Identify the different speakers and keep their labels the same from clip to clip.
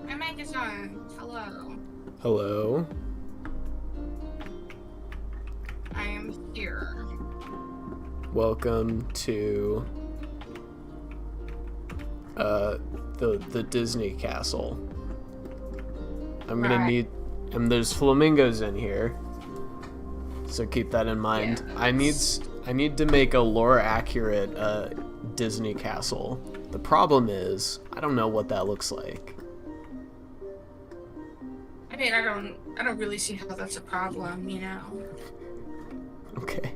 Speaker 1: My mic is on. Hello.
Speaker 2: Hello.
Speaker 1: I am here.
Speaker 2: Welcome to the Disney castle. I'm gonna
Speaker 1: Right.
Speaker 2: need, and there's flamingos in here, so keep that in mind.
Speaker 1: Yes.
Speaker 2: I need to make a lore accurate Disney castle. The problem is I don't know what that looks like.
Speaker 1: I mean, I don't really see how that's a problem, you know.
Speaker 2: Okay.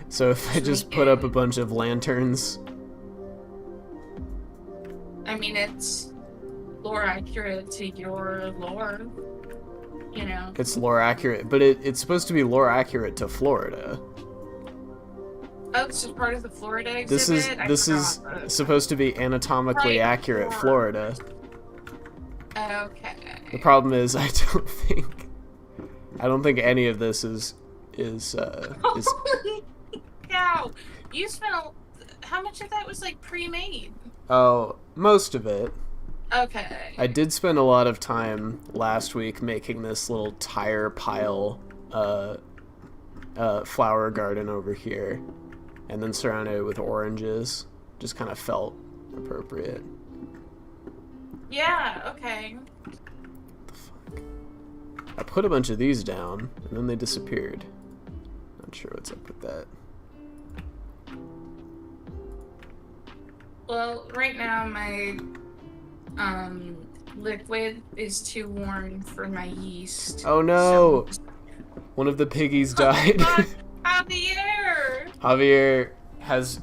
Speaker 2: So if I just put up a bunch of lanterns.
Speaker 1: I mean, it's lore accurate to your lore, you know.
Speaker 2: It's lore accurate, but it's supposed to be lore accurate to Florida.
Speaker 1: Oh, this is part of the Florida exhibit?
Speaker 2: This is supposed to be anatomically accurate Florida.
Speaker 1: Okay.
Speaker 2: The problem is I don't think any of this is
Speaker 1: Holy cow! You spent how much of that was like pre-made?
Speaker 2: Oh, most of it.
Speaker 1: Okay.
Speaker 2: I did spend a lot of time last week making this little tire pile flower garden over here, and then surrounded it with oranges. Just kind of felt appropriate.
Speaker 1: Yeah, okay.
Speaker 2: What the fuck? I put a bunch of these down, and then they disappeared. Not sure what's up with that.
Speaker 1: Well, right now my liquid is too warm for my yeast.
Speaker 2: Oh no!
Speaker 1: So...
Speaker 2: One of the piggies died.
Speaker 1: Javier!
Speaker 2: Javier has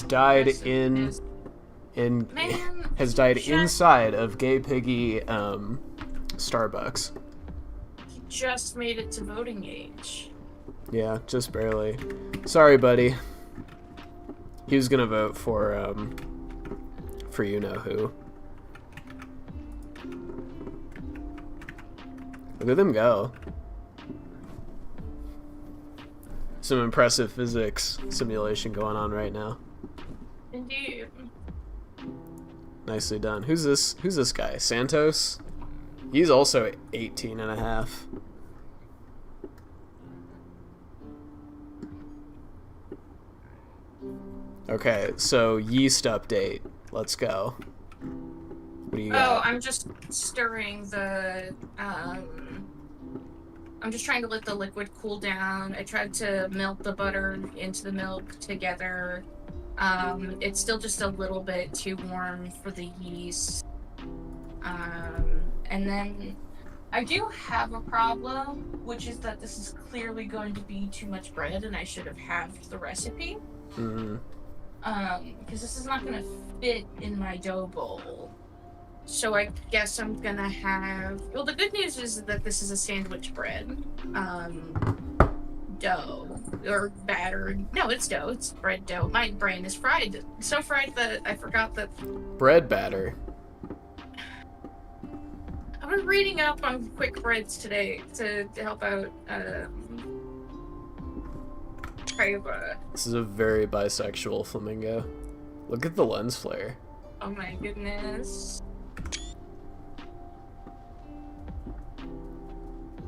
Speaker 2: died
Speaker 1: Man,
Speaker 2: has died inside of Gay Piggy Starbucks.
Speaker 1: He just made it to voting age.
Speaker 2: Yeah, just barely. Sorry, buddy. He was gonna vote for you know who. Look at them go. Some impressive physics simulation going on right now.
Speaker 1: Indeed.
Speaker 2: Nicely done. Who's this guy? Santos? He's also 18 and a half. Okay, so yeast update. Let's go. What do you got?
Speaker 1: Oh, I'm just stirring the I'm just trying to let the liquid cool down. I tried to melt the butter into the milk together. It's still just a little bit too warm for the yeast. And then I do have a problem, which is that this is clearly going to be too much bread and I should have halved the recipe.
Speaker 2: Mm-hmm.
Speaker 1: Because this is not going to fit in my dough bowl. So I guess I'm gonna have... Well, the good news is that this is a sandwich bread. Dough. Or batter. No, it's dough. It's bread dough. My brain is fried. So fried that I forgot that...
Speaker 2: Bread batter.
Speaker 1: I've been reading up on quick breads today to help out,
Speaker 2: This is a very bisexual flamingo. Look at the lens flare.
Speaker 1: Oh my goodness.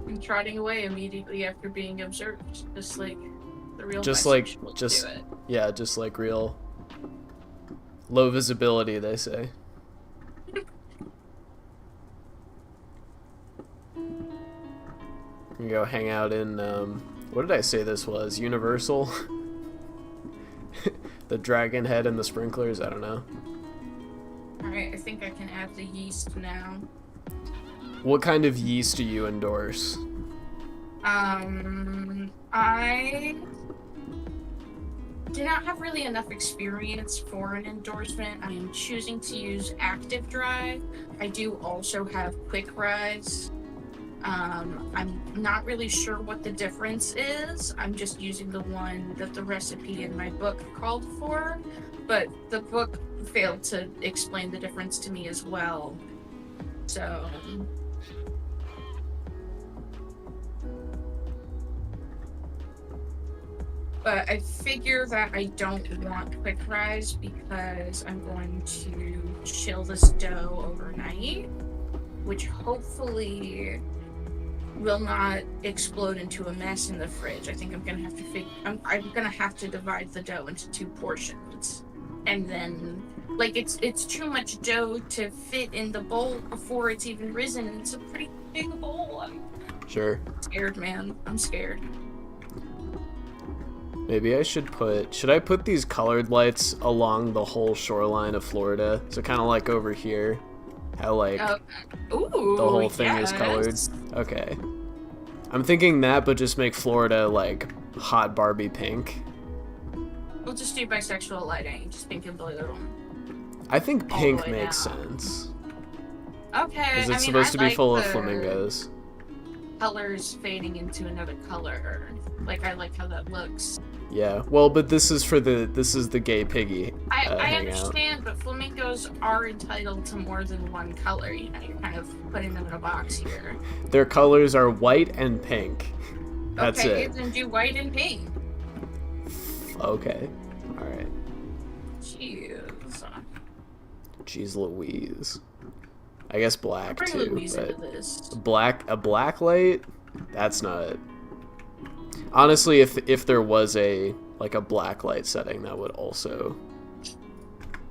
Speaker 1: And trotting away immediately after being observed, just like the real bisexuals do it.
Speaker 2: Yeah, just like real low visibility, they say. You go hang out in what did I say this was? Universal? The dragon head and the sprinklers, I don't know.
Speaker 1: Alright, I think I can add the yeast now.
Speaker 2: What kind of yeast do you endorse?
Speaker 1: I do not have really enough experience for an endorsement. I am choosing to use Active Dry. I do also have Quick Rise. I'm not really sure what the difference is. I'm just using the one that the recipe in my book called for, but the book failed to explain the difference to me as well. So But I figure that I don't want quick rise because I'm going to chill this dough overnight, which hopefully will not explode into a mess in the fridge. I think I'm gonna have to I'm gonna have to divide the dough into 2 portions, and then like it's too much dough to fit in the bowl before it's even risen. It's a pretty big bowl. I'm
Speaker 2: Sure.
Speaker 1: scared, man. I'm scared.
Speaker 2: Maybe I should I put these colored lights along the whole shoreline of Florida? So kind of like over here, how like
Speaker 1: Ooh,
Speaker 2: the whole thing is colored. Okay. I'm thinking that, but just make Florida like hot Barbie pink.
Speaker 1: We'll just do bisexual lighting, just pink and blue.
Speaker 2: I think
Speaker 1: All the
Speaker 2: pink
Speaker 1: way
Speaker 2: makes
Speaker 1: down.
Speaker 2: sense.
Speaker 1: Okay.
Speaker 2: Because it's
Speaker 1: I mean,
Speaker 2: supposed to be
Speaker 1: like
Speaker 2: full of
Speaker 1: the
Speaker 2: flamingos.
Speaker 1: colors fading into another color. Like, I like how that looks.
Speaker 2: Yeah. Well, but this is the gay piggy.
Speaker 1: I
Speaker 2: hangout.
Speaker 1: understand, but flamingos are entitled to more than one color. You know, you're kind of putting them in a box here.
Speaker 2: Their colors are white and pink. That's
Speaker 1: okay,
Speaker 2: it.
Speaker 1: then do white and pink.
Speaker 2: Okay. All right.
Speaker 1: Jeez.
Speaker 2: Jeez Louise. I guess black
Speaker 1: Bring
Speaker 2: too,
Speaker 1: Louise
Speaker 2: but
Speaker 1: into this.
Speaker 2: a black light? That's not. Honestly, if there was a black light setting, that would also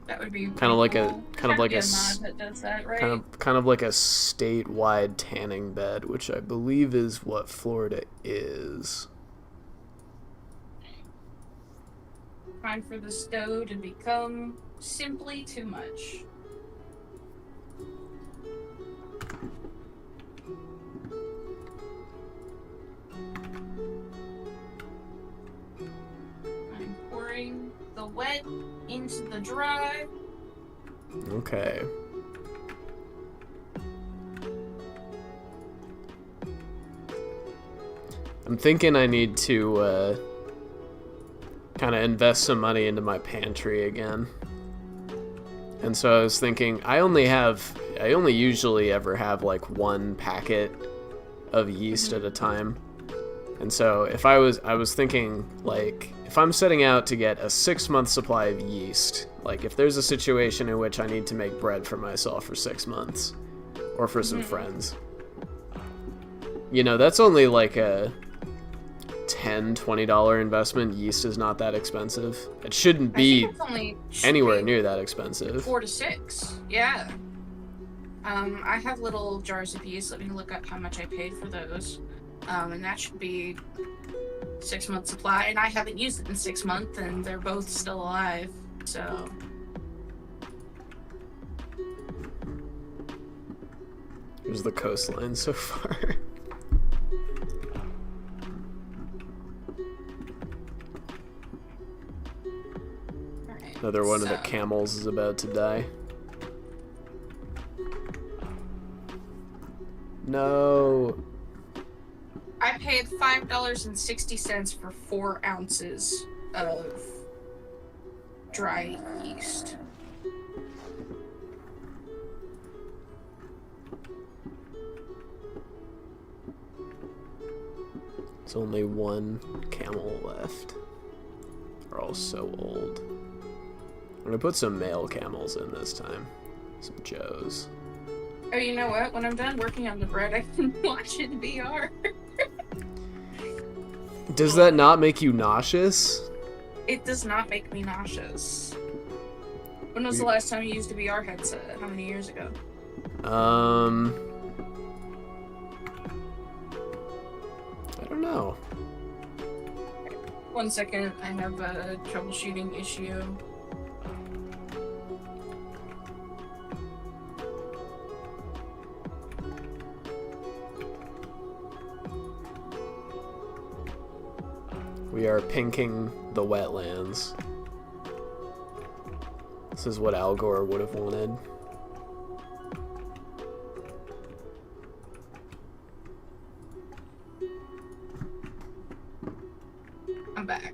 Speaker 1: That would be
Speaker 2: kind of like a
Speaker 1: cool.
Speaker 2: kind of like
Speaker 1: Be
Speaker 2: a
Speaker 1: mod that does that, right?
Speaker 2: kind of like a statewide tanning bed, which I believe is what Florida is.
Speaker 1: Time for the stove to become simply too much. I'm pouring the wet into the dry.
Speaker 2: Okay. I'm thinking I need to kind of invest some money into my pantry again. And so I was thinking, I only usually ever have like 1 packet of yeast at a time. And so I was thinking, like, if I'm setting out to get a 6-month supply of yeast, like if there's a situation in which I need to make bread for myself for 6 months, or for some friends, you know, that's only like a $10-$20 investment. Yeast is not that expensive. It shouldn't be anywhere near that expensive.
Speaker 1: 4 to 6, yeah. I have little jars of yeast. Let me look up how much I paid for those. And that should be 6-month supply. And I haven't used it in 6 months, and they're both still alive. So.
Speaker 2: Here's the coastline so far. Another one of the camels is about to die. No.
Speaker 1: I paid $5.60 for 4 ounces of dry yeast.
Speaker 2: There's only 1 camel left. They're all so old. I'm gonna put some male camels in this time. Some Joes.
Speaker 1: Oh, you know what? When I'm done working on the bread, I can watch it in VR.
Speaker 2: Does that not make you nauseous?
Speaker 1: It does not make me nauseous. When was the last time you used a VR headset? How many years ago?
Speaker 2: I don't know.
Speaker 1: 1 second, I have a troubleshooting issue.
Speaker 2: We are pinking the wetlands. This is what Al Gore would have wanted.
Speaker 1: I'm back.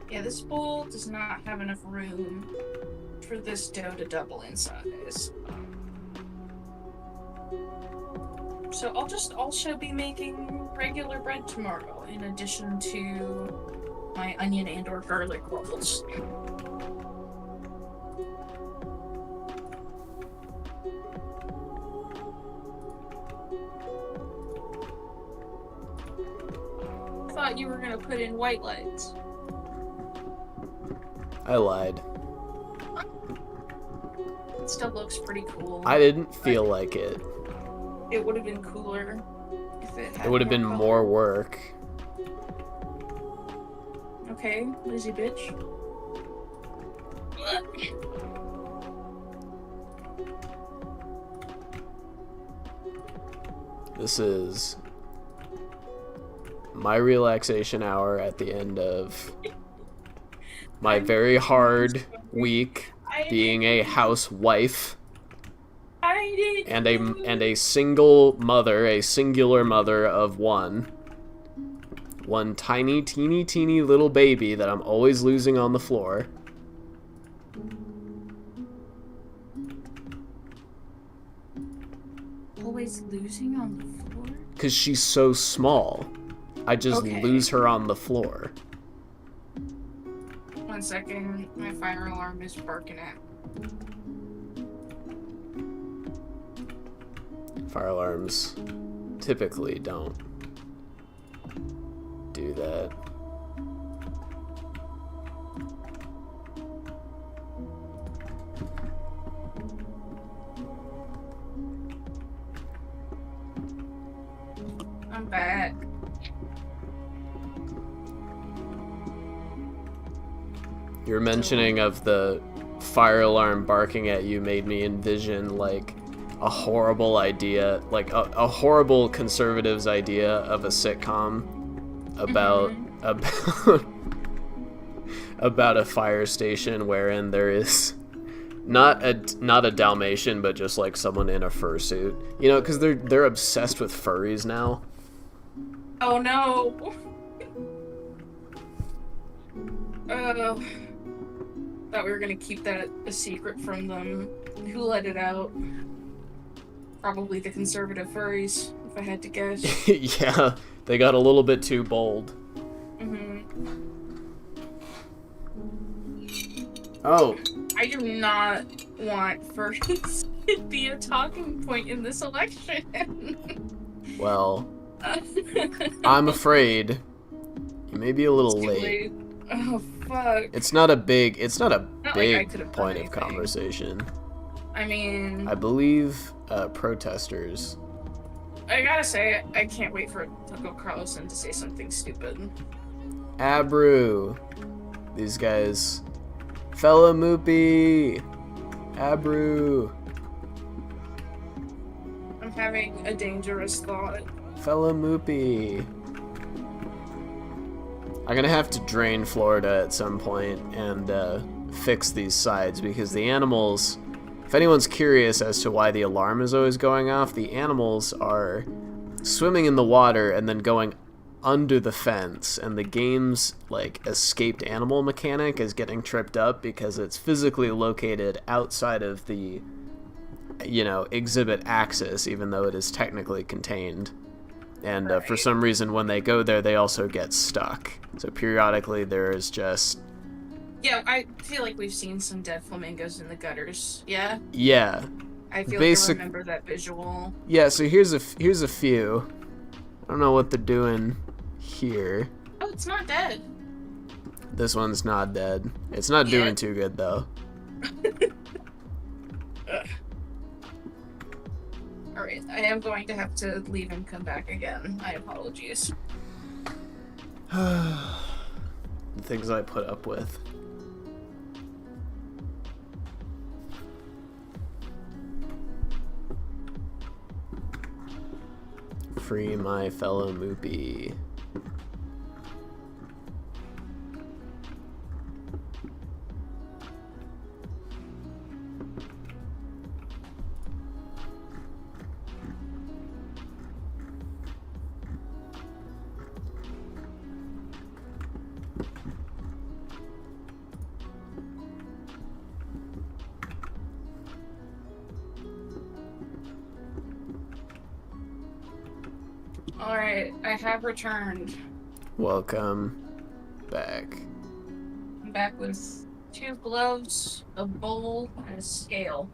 Speaker 1: Yeah, this bowl does not have enough room for this dough to double in size. So I'll just also be making regular bread tomorrow, in addition to my onion and or garlic rolls. Thought you were gonna put in white lights.
Speaker 2: I lied.
Speaker 1: It still looks pretty cool.
Speaker 2: I didn't feel like it.
Speaker 1: It would have been cooler if it had
Speaker 2: It would have been
Speaker 1: color.
Speaker 2: more work.
Speaker 1: Okay, lazy bitch.
Speaker 2: This is my relaxation hour at the end of my very hard week being a housewife and a single mother, a singular mother of one tiny teeny little baby that I'm always losing on the floor.
Speaker 1: Always losing on the floor?
Speaker 2: Because she's so small. I just lose her on the floor.
Speaker 1: 1 second, my fire alarm is barking at.
Speaker 2: Fire alarms typically don't do that.
Speaker 1: I'm back.
Speaker 2: Your mentioning of the fire alarm barking at you made me envision like a horrible idea, like a horrible conservative's idea of a sitcom about about a fire station wherein there is not a Dalmatian, but just like someone in a fursuit. You know, because they're obsessed with furries now.
Speaker 1: Oh no! Thought we were gonna keep that a secret from them. Who let it out? Probably the conservative furries, if I had to guess.
Speaker 2: Yeah, they got a little bit too bold. Oh.
Speaker 1: I do not want furries to be a talking point in this election.
Speaker 2: Well, I'm afraid you may be a little late.
Speaker 1: Oh fuck.
Speaker 2: It's not a big
Speaker 1: Not like I could've done
Speaker 2: point of
Speaker 1: anything.
Speaker 2: conversation.
Speaker 1: I mean,
Speaker 2: I believe protesters.
Speaker 1: I gotta say, I can't wait for Tuco Carlson to say something stupid.
Speaker 2: Abru. These guys. Fella Moopy. Abru.
Speaker 1: I'm having a dangerous thought.
Speaker 2: Fella Moopy. I'm gonna have to drain Florida at some point and fix these sides because the animals, if anyone's curious as to why the alarm is always going off, the animals are swimming in the water and then going under the fence, and the game's like escaped animal mechanic is getting tripped up because it's physically located outside of the, you know, exhibit axis, even though it is technically contained. And for some reason, when they go there, they also get stuck. So periodically, there is just...
Speaker 1: Yeah, I feel like we've seen some dead flamingos in the gutters. Yeah?
Speaker 2: Yeah.
Speaker 1: I feel like I remember that visual.
Speaker 2: Yeah, so here's a few. I don't know what they're doing here.
Speaker 1: Oh, it's not dead.
Speaker 2: This one's not dead. It's not doing too good, though.
Speaker 1: Alright, I am going to have to leave and come back again. My apologies.
Speaker 2: The things I put up with. Free my fellow Moopy.
Speaker 1: Alright, I have returned.
Speaker 2: Welcome back.
Speaker 1: I'm back with 2 gloves, a bowl, and a scale.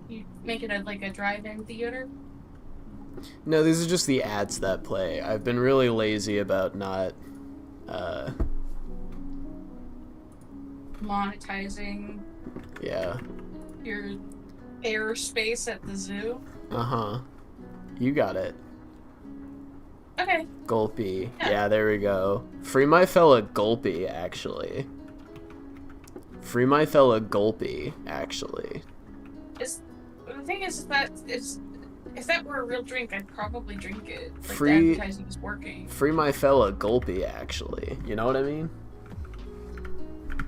Speaker 1: You make it like a drive-in theater?
Speaker 2: No, these are just the ads that play. I've been really lazy about not,
Speaker 1: Monetizing
Speaker 2: yeah.
Speaker 1: your airspace at the zoo?
Speaker 2: Uh-huh. You got it.
Speaker 1: Okay.
Speaker 2: Gulpy. Yeah, there we go. Free my fella Gulpy, actually. Free my fella Gulpy, actually.
Speaker 1: The thing is that if that were a real drink, I'd probably drink it. Like,
Speaker 2: Free-
Speaker 1: the advertising is working.
Speaker 2: Free my fella Gulpy, actually. You know what I mean?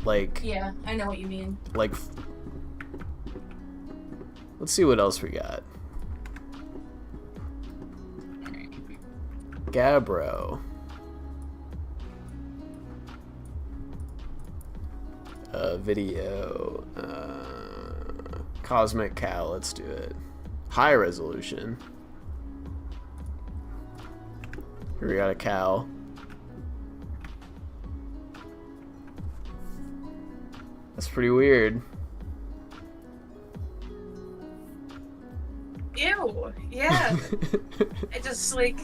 Speaker 2: Like,
Speaker 1: Yeah, I know what you mean.
Speaker 2: like, let's see what else we got. Gabbro. Video. Cosmic Cow, let's do it. High resolution. Here we got a cow. That's pretty weird.
Speaker 1: Ew. Yeah. I just like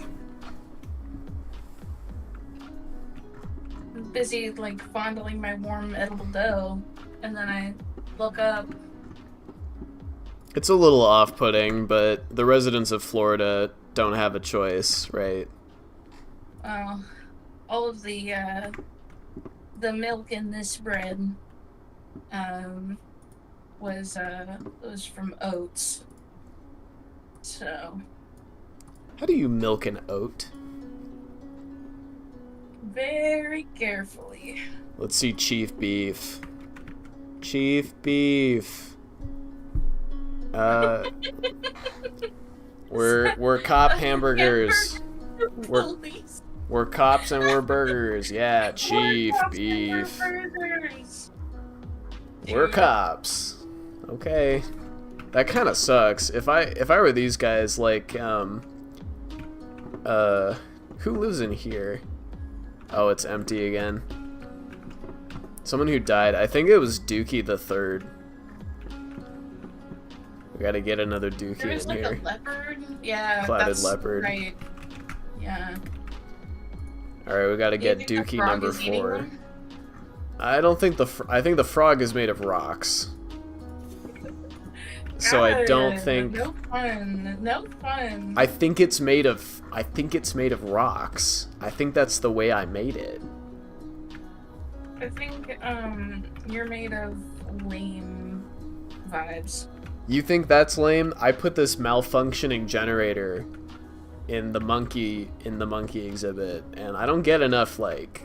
Speaker 1: busy like fondling my warm edible dough, and then I look up.
Speaker 2: It's a little off-putting, but the residents of Florida don't have a choice, right?
Speaker 1: All of the milk in this bread was from oats. So
Speaker 2: How do you milk an oat?
Speaker 1: very carefully.
Speaker 2: Let's see Chief Beef. Chief Beef. We're cop hamburgers.
Speaker 1: Police.
Speaker 2: We're cops and we're burgers. Yeah, Chief
Speaker 1: We're cops and
Speaker 2: Beef.
Speaker 1: we're burgers.
Speaker 2: We're cops. Okay. That kind of sucks. If I were these guys, like, who lives in here? Oh, it's empty again. Someone who died. I think it was Dookie the Third. We gotta get another Dookie
Speaker 1: There was
Speaker 2: in
Speaker 1: like
Speaker 2: here.
Speaker 1: a leopard. Yeah,
Speaker 2: Clouded
Speaker 1: that's
Speaker 2: leopard.
Speaker 1: right. Yeah.
Speaker 2: Alright, we gotta
Speaker 1: Do you
Speaker 2: get
Speaker 1: think the
Speaker 2: Dookie
Speaker 1: frog
Speaker 2: number
Speaker 1: is eating
Speaker 2: 4.
Speaker 1: one?
Speaker 2: I don't think I think the frog is made of rocks. So I don't
Speaker 1: God,
Speaker 2: think.
Speaker 1: No fun. No fun.
Speaker 2: I think it's made of rocks. I think that's the way I made it.
Speaker 1: I think you're made of lame vibes.
Speaker 2: You think that's lame? I put this malfunctioning generator in the monkey exhibit, and I don't get enough, like.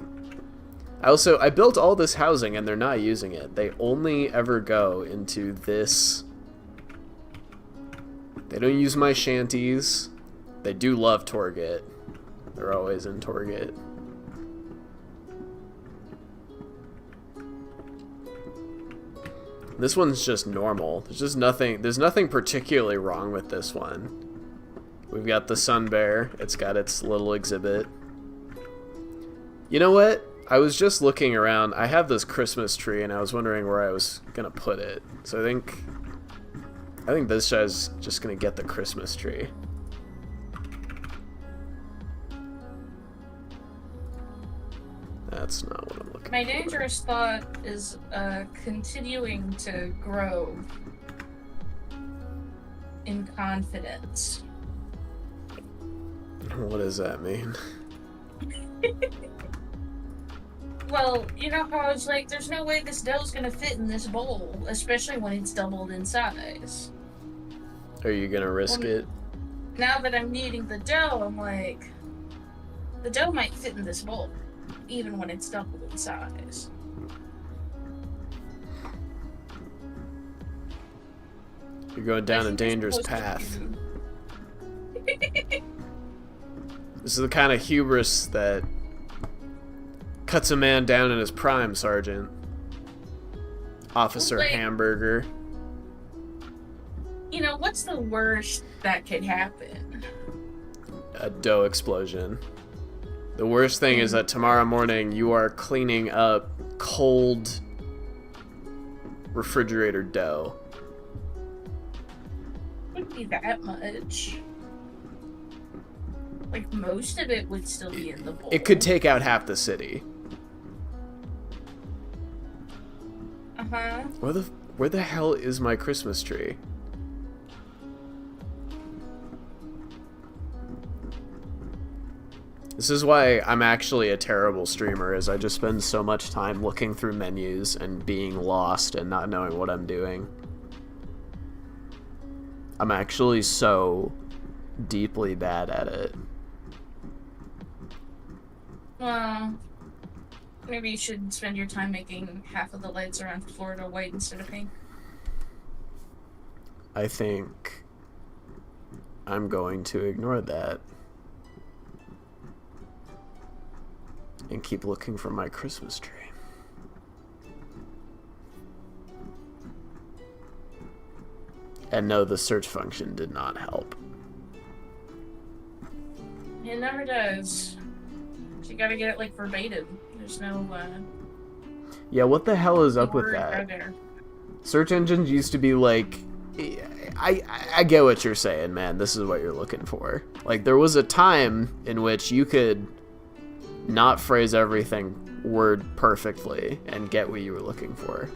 Speaker 2: I built all this housing and they're not using it. They only ever go into this. They don't use my shanties. They do love Torget. They're always in Torget. This one's just normal. There's nothing particularly wrong with this one. We've got the Sun Bear. It's got its little exhibit. You know what? I was just looking around. I have this Christmas tree and I was wondering where I was gonna put it. So I think this guy's just gonna get the Christmas tree. That's not what I'm looking
Speaker 1: My
Speaker 2: for.
Speaker 1: dangerous thought is continuing to grow in confidence.
Speaker 2: What does that mean?
Speaker 1: Well, you know how I was like, there's no way this dough's gonna fit in this bowl, especially when it's doubled in size.
Speaker 2: Are you gonna risk
Speaker 1: Well,
Speaker 2: it?
Speaker 1: Now that I'm kneading the dough, I'm like, the dough might fit in this bowl, even when it's doubled in size.
Speaker 2: You're going
Speaker 1: I
Speaker 2: down a
Speaker 1: think you're
Speaker 2: dangerous
Speaker 1: supposed to
Speaker 2: path.
Speaker 1: do-
Speaker 2: This is the kind of hubris that cuts a man down in his prime, Sergeant. Officer
Speaker 1: Like-
Speaker 2: Hamburger.
Speaker 1: You know, what's the worst that could happen?
Speaker 2: A dough explosion. The worst thing is that tomorrow morning you are cleaning up cold refrigerator dough.
Speaker 1: Wouldn't be that much. Like, most of it would still be in the bowl.
Speaker 2: It could take out half the city.
Speaker 1: Uh-huh.
Speaker 2: Where the hell is my Christmas tree? This is why I'm actually a terrible streamer, is I just spend so much time looking through menus and being lost and not knowing what I'm doing. I'm actually so deeply bad at it.
Speaker 1: Well, maybe you should spend your time making half of the lights around Florida white instead of pink.
Speaker 2: I think I'm going to ignore that and keep looking for my Christmas tree. And no, the search function did not help.
Speaker 1: It never does. So you gotta get it, like, verbatim. There's no,
Speaker 2: Yeah, what the hell is up with
Speaker 1: word
Speaker 2: that?
Speaker 1: out there.
Speaker 2: Search engines used to be like... I get what you're saying, man. This is what you're looking for. Like, there was a time in which you could not phrase everything word perfectly and get what you were looking for.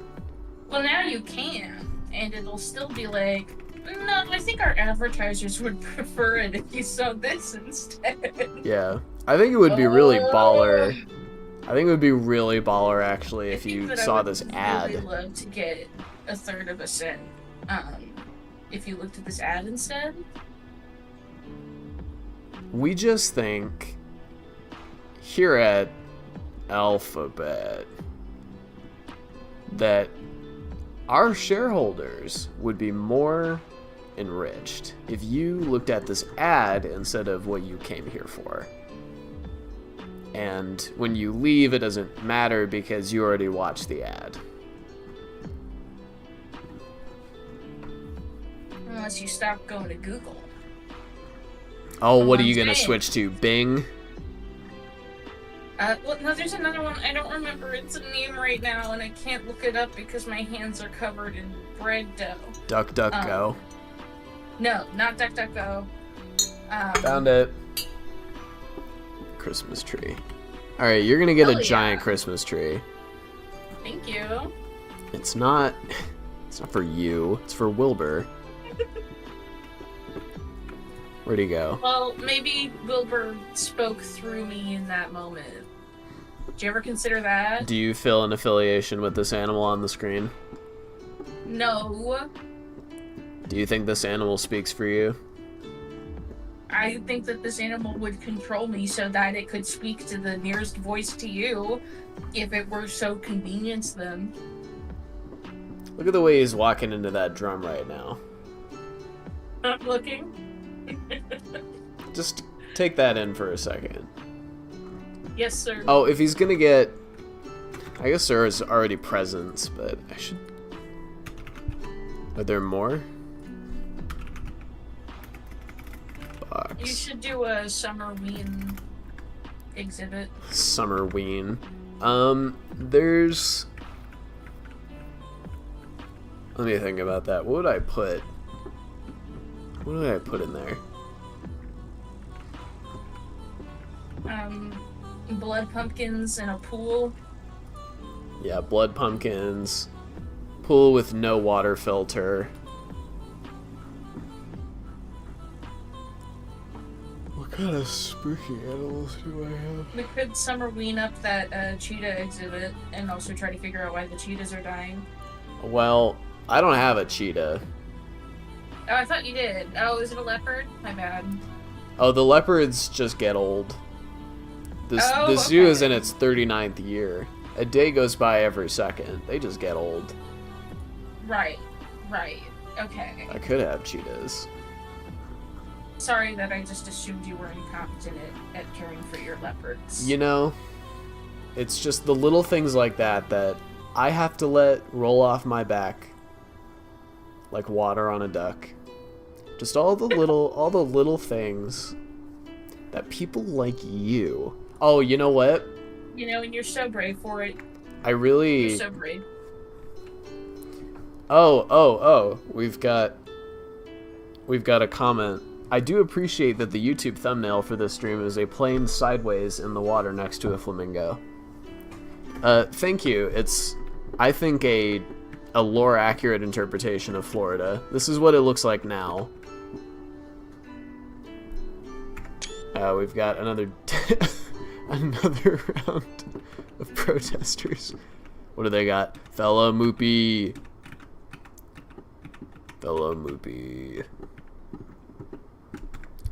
Speaker 1: Well, now you can, and it'll still be like, no, I think our advertisers would prefer it if you saw this instead.
Speaker 2: Yeah. I think it would be really
Speaker 1: Oh.
Speaker 2: baller. I think it would be really baller, actually,
Speaker 1: I
Speaker 2: if
Speaker 1: think
Speaker 2: you
Speaker 1: that I
Speaker 2: saw
Speaker 1: would
Speaker 2: this
Speaker 1: really
Speaker 2: ad.
Speaker 1: love to get a third of a cent. If you looked at this ad instead.
Speaker 2: We just think here at Alphabet that our shareholders would be more enriched if you looked at this ad instead of what you came here for. And when you leave, it doesn't matter because you already watched the ad.
Speaker 1: Unless you stop going to Google.
Speaker 2: Oh, what are
Speaker 1: I'm
Speaker 2: you gonna
Speaker 1: saying.
Speaker 2: switch to? Bing?
Speaker 1: Well, no, there's another one. I don't remember its name right now, and I can't look it up because my hands are covered in bread dough.
Speaker 2: DuckDuckGo.
Speaker 1: No, not DuckDuckGo.
Speaker 2: Found it. Christmas tree. Alright, you're gonna get
Speaker 1: Hell
Speaker 2: a giant
Speaker 1: yeah.
Speaker 2: Christmas tree.
Speaker 1: Thank you.
Speaker 2: It's not for you, it's for Wilbur. Where'd he go?
Speaker 1: Well, maybe Wilbur spoke through me in that moment. Did you ever consider that?
Speaker 2: Do you feel an affiliation with this animal on the screen?
Speaker 1: No.
Speaker 2: Do you think this animal speaks for you?
Speaker 1: I think that this animal would control me so that it could speak to the nearest voice to you if it were so convenient to them.
Speaker 2: Look at the way he's walking into that drum right now.
Speaker 1: Not looking.
Speaker 2: Just take that in for a second.
Speaker 1: Yes, sir.
Speaker 2: Oh, if he's gonna get... I guess there is already presents, but I should... Are there more? Box.
Speaker 1: You should do a summer ween exhibit.
Speaker 2: Summer ween. There's... Let me think about that. What would I put? What did I put in there?
Speaker 1: Blood pumpkins in a pool.
Speaker 2: Yeah, blood pumpkins. Pool with no water filter. What kind of spooky animals do I have?
Speaker 1: We could summer ween up that cheetah exhibit and also try to figure out why the cheetahs are dying.
Speaker 2: Well, I don't have a cheetah.
Speaker 1: Oh, I thought you did. Oh, is it a leopard? My bad.
Speaker 2: Oh, the leopards just get old.
Speaker 1: Oh,
Speaker 2: the zoo is
Speaker 1: okay.
Speaker 2: in its 39th year. A day goes by every second. They just get old.
Speaker 1: Right. Okay.
Speaker 2: I could have cheetahs.
Speaker 1: Sorry that I just assumed you were incompetent at caring for your leopards.
Speaker 2: You know, it's just the little things like that that I have to let roll off my back like water on a duck. Just all the little things that people like you. Oh, you know what?
Speaker 1: You know, and you're so brave for it.
Speaker 2: I really.
Speaker 1: You're so brave.
Speaker 2: Oh. We've got a comment. I do appreciate that the YouTube thumbnail for this stream is a plane sideways in the water next to a flamingo. Thank you. It's, I think, a lore accurate interpretation of Florida. This is what it looks like now. We've got another another round of protesters. What do they got? Fella Moopy. Fella Moopy.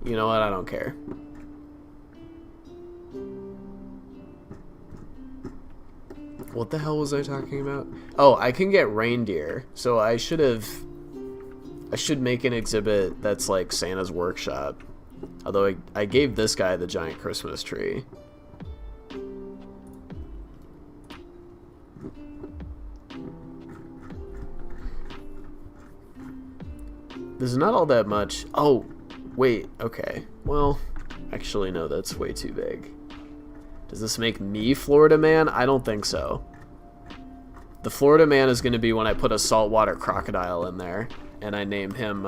Speaker 2: You know what? I don't care. What the hell was I talking about? Oh, I can get reindeer. So I should make an exhibit that's like Santa's workshop. Although I gave this guy the giant Christmas tree. There's not all that much. Oh, wait, okay. Well, actually, no, that's way too big. Does this make me Florida Man? I don't think so. The Florida Man is going to be when I put a saltwater crocodile in there, and I name him,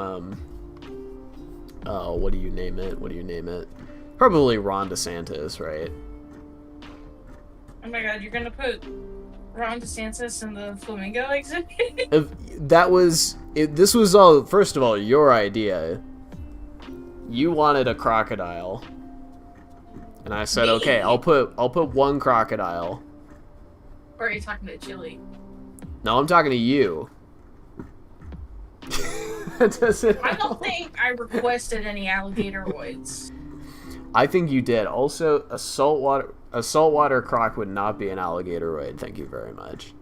Speaker 2: oh, what do you name it? Probably Ron DeSantis, right?
Speaker 1: Oh my god, you're gonna put Ron DeSantis in the flamingo exhibit?
Speaker 2: This was all, first of all, your idea. You wanted a crocodile. And I said, okay, I'll put one crocodile.
Speaker 1: Or are you talking to Chili?
Speaker 2: No, I'm talking to you.
Speaker 1: I don't think I requested any alligatoroids.
Speaker 2: I think you did. Also, a saltwater croc would not be an alligatoroid. Thank you very much.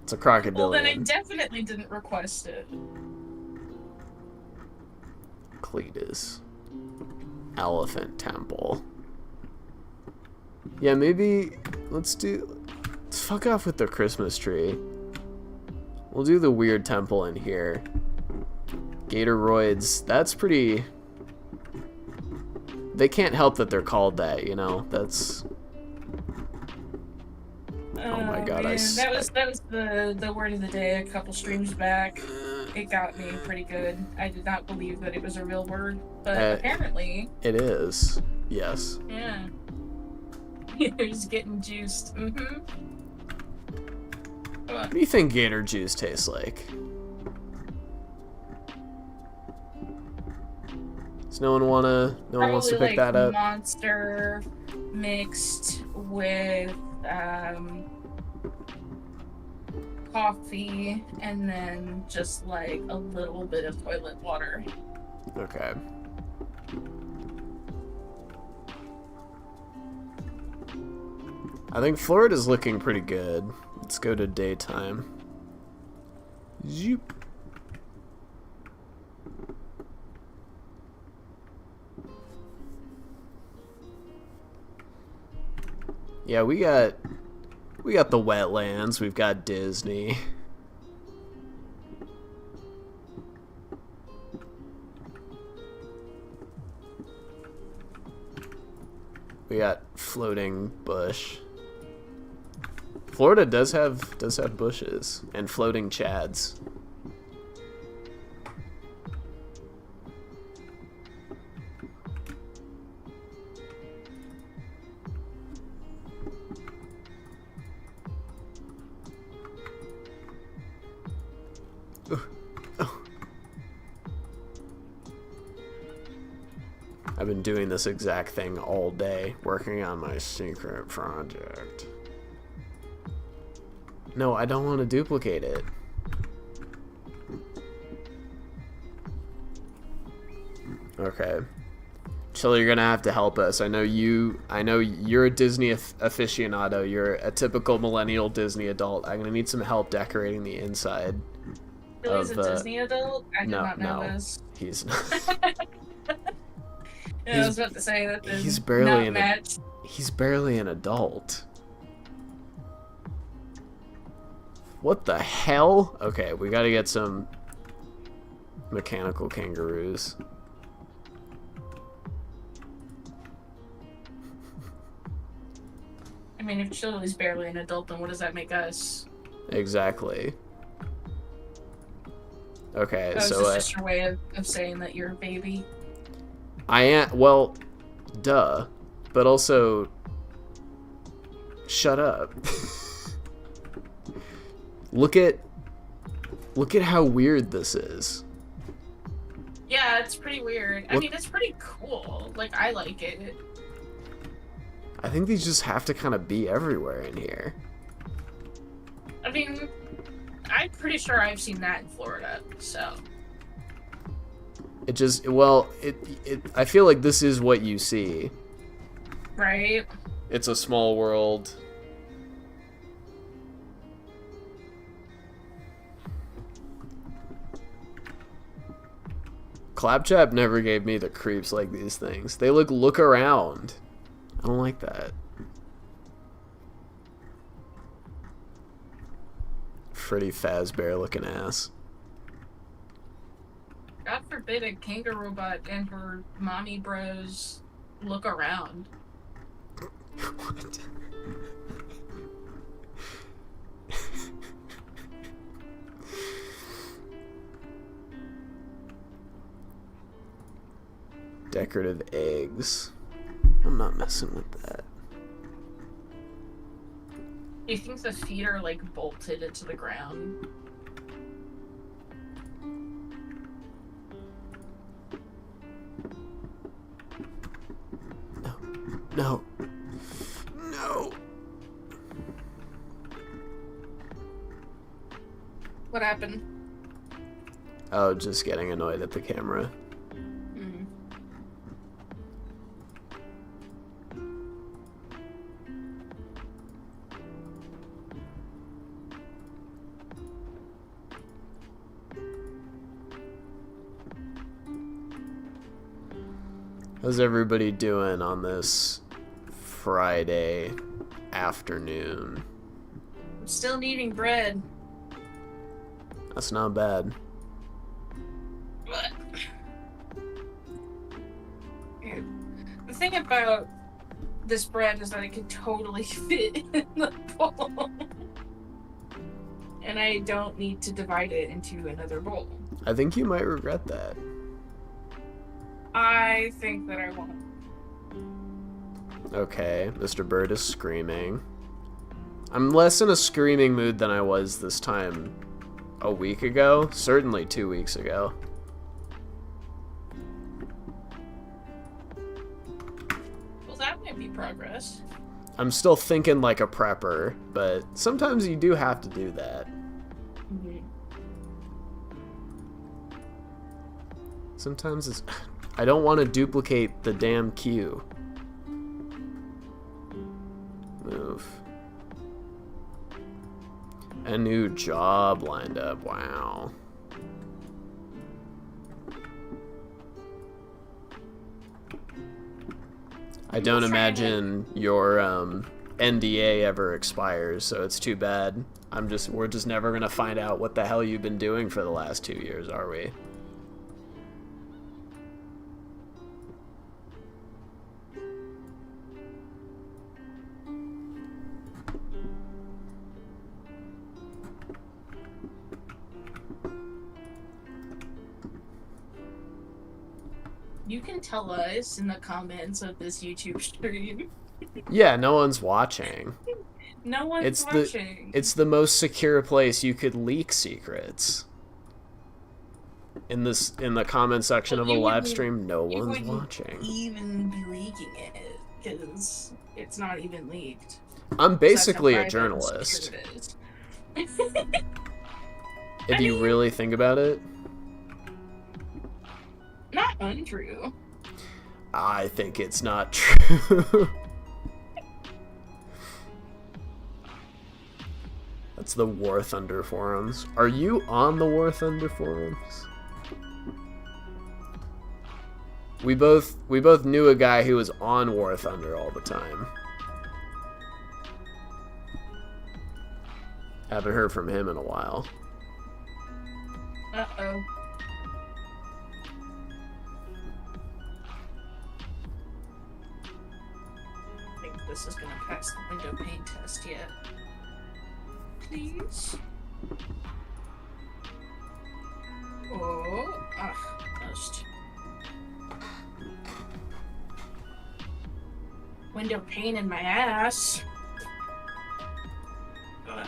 Speaker 2: It's a crocodilian.
Speaker 1: Well, then I definitely didn't request it.
Speaker 2: Cletus. Elephant Temple. Yeah, maybe let's fuck off with the Christmas tree. We'll do the weird temple in here. Gatoroids, that's pretty... They can't help that they're called that, you know? That's... Oh my god,
Speaker 1: man. That was the word of the day a couple streams back. It got me pretty good. I did not believe that it was a real word, but apparently...
Speaker 2: It is. Yes.
Speaker 1: Yeah. You're just getting juiced. Mm-hmm.
Speaker 2: What do you think gator juice tastes like? Does no one wants to pick that up?
Speaker 1: Monster mixed with coffee and then just like a little bit of toilet water.
Speaker 2: Okay. I think Florida's looking pretty good. Let's go to daytime. Zoop. Yeah, we got the wetlands, we've got Disney. We got floating bush. Florida does have bushes and floating chads. I've been doing this exact thing all day, working on my secret project. No, I don't want to duplicate it. Okay. Chili, you're gonna have to help us. I know you're a Disney aficionado. You're a typical millennial Disney adult. I'm gonna need some help decorating the inside.
Speaker 1: Chili's a Disney adult? I did not know this.
Speaker 2: He's not.
Speaker 1: Yeah, I was about to say that
Speaker 2: he's barely an adult. What the hell? Okay, we gotta get some mechanical kangaroos.
Speaker 1: I mean, if Chili's barely an adult, then what does that make us?
Speaker 2: Exactly. Okay,
Speaker 1: Oh,
Speaker 2: so
Speaker 1: is this just your way of saying that you're a baby?
Speaker 2: I am, well, duh, but also, shut up. Look at how weird this is.
Speaker 1: Yeah, it's pretty weird. I mean, it's pretty cool. Like, I like it.
Speaker 2: I think these just have to kind of be everywhere in here.
Speaker 1: I mean, I'm pretty sure I've seen that in Florida, so.
Speaker 2: It just, well, I feel like this is what you see.
Speaker 1: Right?
Speaker 2: It's a small world. Claptrap never gave me the creeps like these things. They look around. I don't like that. Freddy Fazbear looking ass.
Speaker 1: God forbid a kangaroo robot and her mommy bros look around.
Speaker 2: What? Decorative eggs. I'm not messing with that.
Speaker 1: Do you think the feet are like bolted into the ground?
Speaker 2: No. No.
Speaker 1: What happened?
Speaker 2: Oh, just getting annoyed at the camera. How's everybody doing on this Friday afternoon?
Speaker 1: I'm still needing bread.
Speaker 2: That's not bad.
Speaker 1: But the thing about this bread is that it could totally fit in the bowl. And I don't need to divide it into another bowl.
Speaker 2: I think you might regret that.
Speaker 1: I think that I won't.
Speaker 2: Okay, Mr. Bird is screaming. I'm less in a screaming mood than I was this time a week ago. Certainly 2 weeks ago.
Speaker 1: Well, that might be progress.
Speaker 2: I'm still thinking like a prepper, but sometimes you do have to do that.
Speaker 1: Mm-hmm.
Speaker 2: Sometimes it's... I don't want to duplicate the damn queue. Move. A new job lined up. Wow. I don't imagine your NDA ever expires, so it's too bad. We're just never gonna find out what the hell you've been doing for the last 2 years, are we?
Speaker 1: You can tell us in the comments of this YouTube stream.
Speaker 2: Yeah, no one's watching.
Speaker 1: No one's watching.
Speaker 2: It's the most secure place you could leak secrets. In the comment section of a live stream, no one's watching.
Speaker 1: Even be leaking it because it's not even leaked.
Speaker 2: I'm basically a journalist. If you really think about it.
Speaker 1: Not untrue.
Speaker 2: I think it's not true. That's the War Thunder forums. Are you on the War Thunder forums? We both knew a guy who was on War Thunder all the time. Haven't heard from him in a while.
Speaker 1: Uh-oh. I think this is gonna pass the window pane test yet. Please? Oh, almost. Window pane in my ass. Ugh.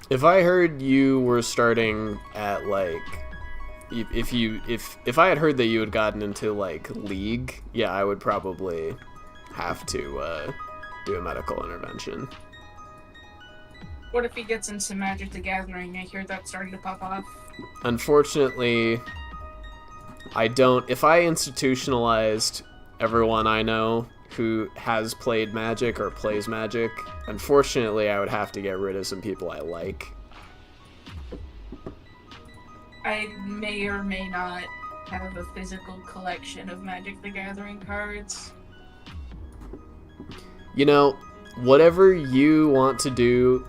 Speaker 2: If I heard you were starting at like, if I had heard that you had gotten into like League, yeah, I would probably have to do a medical intervention.
Speaker 1: What if he gets into Magic the Gathering? I hear that's starting to pop off.
Speaker 2: Unfortunately, I don't. If I institutionalized everyone I know who has played Magic or plays Magic, unfortunately, I would have to get rid of some people I like.
Speaker 1: I may or may not have a physical collection of Magic the Gathering cards.
Speaker 2: You know, whatever you want to do,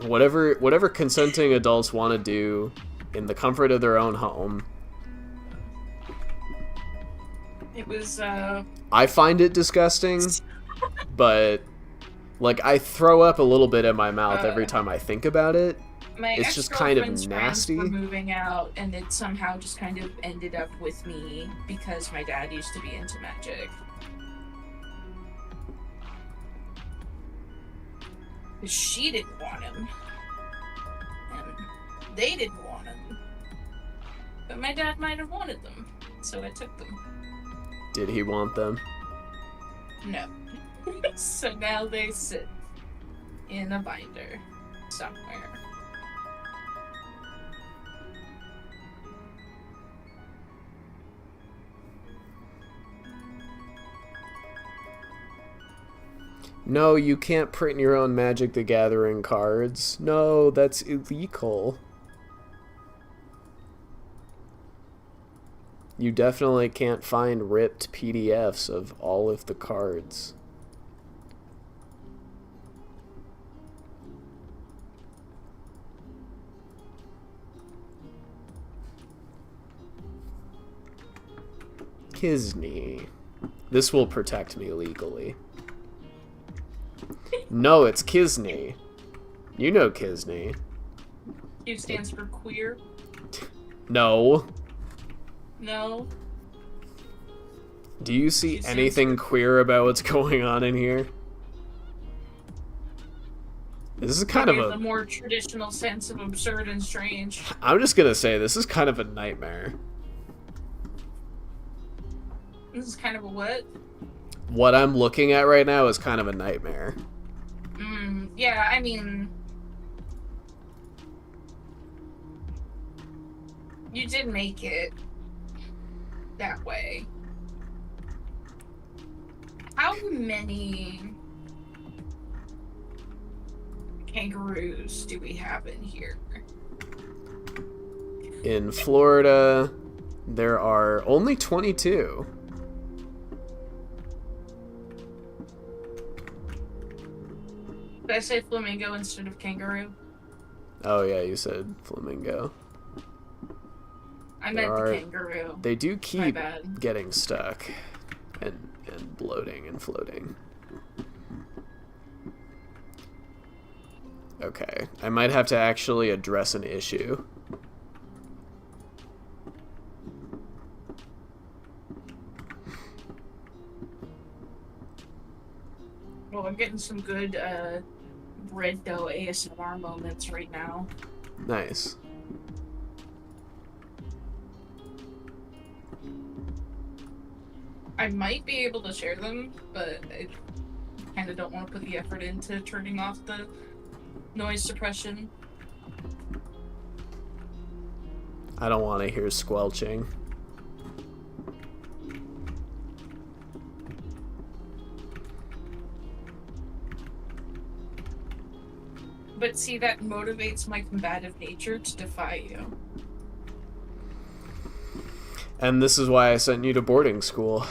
Speaker 2: whatever consenting adults want to do in the comfort of their own home.
Speaker 1: It was,
Speaker 2: I find it disgusting, but, like, I throw up a little bit in my mouth every time I think about it.
Speaker 1: my
Speaker 2: It's just kind of
Speaker 1: ex-girlfriend's
Speaker 2: nasty.
Speaker 1: friends were moving out, and it somehow just kind of ended up with me because my dad used to be into Magic. She didn't want him, and they didn't want him, but my dad might have wanted them, so I took them.
Speaker 2: Did he want them?
Speaker 1: No. So now they sit in a binder somewhere.
Speaker 2: No, you can't print your own Magic the Gathering cards. No, that's illegal. You definitely can't find ripped PDFs of all of the cards. Kisney. This will protect me legally. No, it's Kisney. You know Kisney.
Speaker 1: Q stands for queer.
Speaker 2: No.
Speaker 1: No.
Speaker 2: Do you see
Speaker 1: Q stands
Speaker 2: anything queer about what's going on in here? This is kind of
Speaker 1: Maybe the
Speaker 2: a...
Speaker 1: more traditional sense of absurd and strange.
Speaker 2: I'm just gonna say, this is kind of a nightmare.
Speaker 1: This is kind of a what?
Speaker 2: What I'm looking at right now is kind of a nightmare.
Speaker 1: Yeah, I mean... You did make it that way. How many kangaroos do we have in here?
Speaker 2: In Florida, there are only 22.
Speaker 1: Did I say flamingo instead of kangaroo?
Speaker 2: Oh yeah, you said flamingo.
Speaker 1: I meant
Speaker 2: There are-
Speaker 1: the kangaroo.
Speaker 2: They do
Speaker 1: My
Speaker 2: keep
Speaker 1: bad.
Speaker 2: getting stuck and bloating and floating. Okay, I might have to actually address an issue.
Speaker 1: Well, I'm getting some good bread dough ASMR moments right now.
Speaker 2: Nice.
Speaker 1: I might be able to share them, but I kind of don't want to put the effort into turning off the noise suppression.
Speaker 2: I don't want to hear squelching.
Speaker 1: But see, that motivates my combative nature to defy you.
Speaker 2: And this is why I sent you to boarding school.